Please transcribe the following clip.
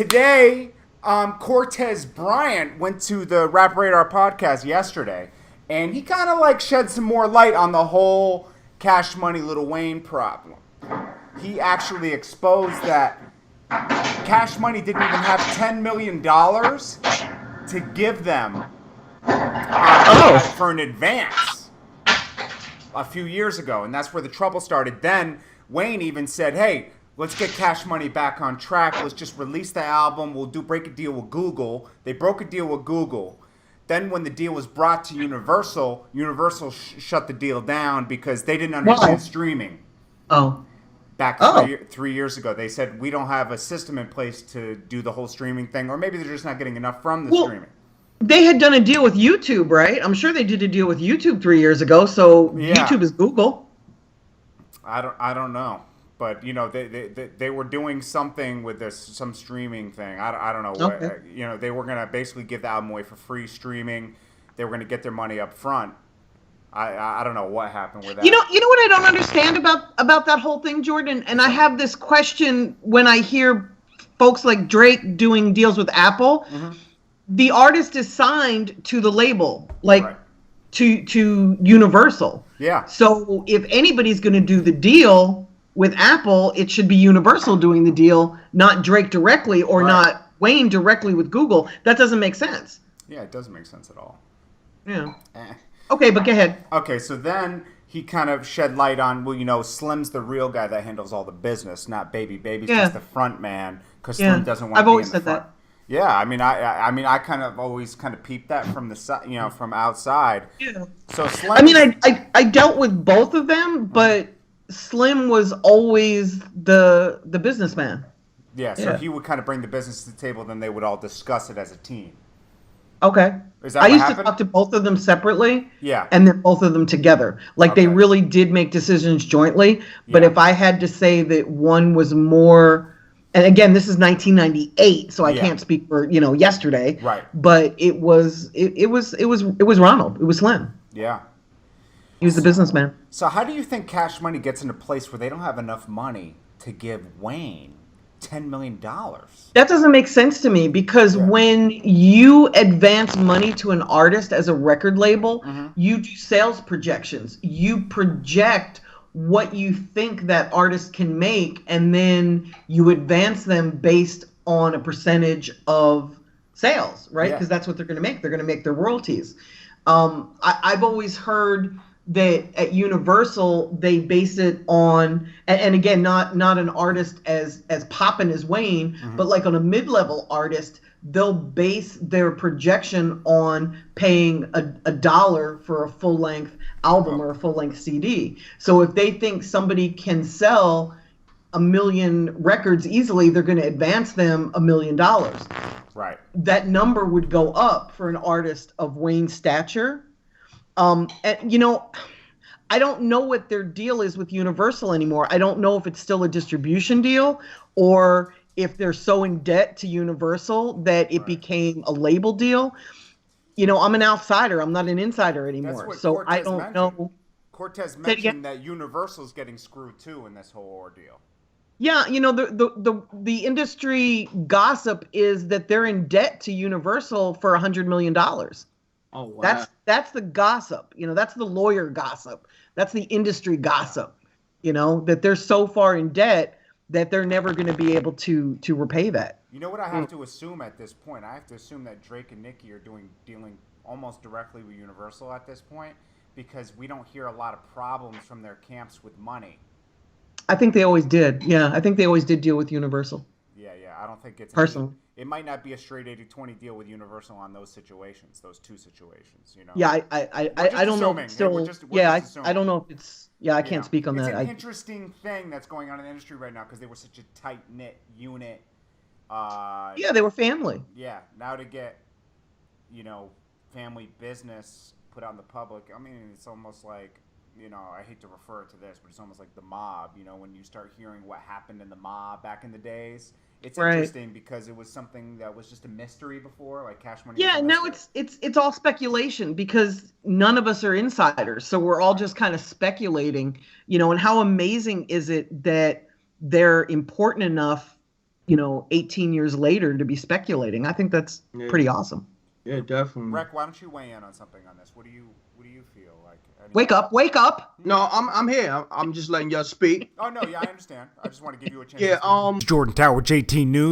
Today, Cortez Bryant went to the Rap Radar podcast yesterday, and he kind of like shed some more light on the whole Cash Money Lil Wayne problem. He actually exposed that Cash Money didn't even have $10 million to give them for an advance a few years ago, and that's where the trouble started. Then Wayne even said, "Hey, let's get Cash Money back on track. Let's just release the album. We'll break a deal with Google." They broke a deal with Google. Then when the deal was brought to Universal, Universal shut the deal down because they didn't understand streaming. Oh. Back 3 years ago, they said, we don't have a system in place to do the whole streaming thing, or maybe they're just not getting enough from the streaming. They had done a deal with YouTube, right? I'm sure they did a deal with YouTube 3 years ago. So yeah. YouTube is Google. I don't know, but you know they were doing something with some streaming thing. I don't know. Okay. You know, they were gonna basically give the album away for free streaming. They were gonna get their money up front. I don't know what happened with that. You know what I don't understand about that whole thing, Jordan? And I have this question when I hear folks like Drake doing deals with Apple. Mm-hmm. The artist is signed to the label, like right. to Universal. Yeah. So if anybody's going to do the deal with Apple, it should be Universal doing the deal, not Drake directly or not Wayne directly with Google. That doesn't make sense. Yeah, it doesn't make sense at all. Yeah. Okay, but go ahead. Okay, so then he kind of shed light on, well, you know, Slim's the real guy that handles all the business, not Baby. Baby's just the front man because Slim doesn't want to be in the front. I've always said that. Yeah, I mean, I kind of always kind of peeped that from the side, you know, from outside. Yeah. So Slim. I mean, I dealt with both of them, but Slim was always the businessman. Yeah, so he would kind of bring the business to the table, then they would all discuss it as a team. Okay. Is that what used happened? To talk to both of them separately. Yeah. And then both of them together. Like they really did make decisions jointly. But if I had to say that one was more, and again, this is 1998, so I can't speak for, you know, yesterday. Right. But it was Ronald. It was Slim. Yeah. He was the businessman. So how do you think Cash Money gets in a place where they don't have enough money to give Wayne $10 million? That doesn't make sense to me because when you advance money to an artist as a record label, you do sales projections. You project what you think that artist can make, and then you advance them based on a percentage of sales, right? Because that's what they're going to make. They're going to make their royalties. I've always heard that at Universal they base it on, and again, not an artist as poppin' as Wayne, but like on a mid-level artist, they'll base their projection on paying a dollar for a full-length album or a full-length CD. So if they think somebody can sell 1 million records easily, they're going to advance them $1 million. Right. That number would go up for an artist of Wayne's stature. And you know, I don't know what their deal is with Universal anymore. I don't know if it's still a distribution deal or if they're so in debt to Universal that it became a label deal. You know, I'm an outsider. I'm not an insider anymore. So Cortez I don't know. Cortez mentioned that Universal's getting screwed too in this whole ordeal. Yeah, you know, the industry gossip is that they're in debt to Universal for $100 million. Oh, wow. That's the gossip. You know, that's the lawyer gossip. That's the industry gossip. You know, that they're so far in debt that they're never going to be able to repay that. You know what I have to assume at this point? I have to assume that Drake and Nicki are dealing almost directly with Universal at this point because we don't hear a lot of problems from their camps with money. I think they always did. Yeah, I think they always did deal with Universal. Yeah. I don't think it's personal. It might not be a straight 80-20 deal with Universal on those situations, those two situations, you know. Yeah, I don't know. Still, I don't know if it's. Yeah, I can't speak on that. It's an interesting thing that's going on in the industry right now because they were such a tight knit unit. Yeah, they were family. Yeah, now to get, you know, family business put out in the public. I mean, it's almost like, you know, I hate to refer to this, but it's almost like the mob. You know, when you start hearing what happened in the mob back in the days. It's interesting because it was something that was just a mystery before, like Cash Money. Yeah, now it's all speculation because none of us are insiders, so we're all just kind of speculating, you know. And how amazing is it that they're important enough 18 years later to be speculating. I think that's pretty awesome. Yeah, definitely. Mrecktv, why don't you weigh in on something on this? What do you feel like? Wake up. No, I'm here. I'm just letting y'all speak. Oh no, yeah, I understand. I just want to give you a chance. Yeah, Jordan Tower, JT News.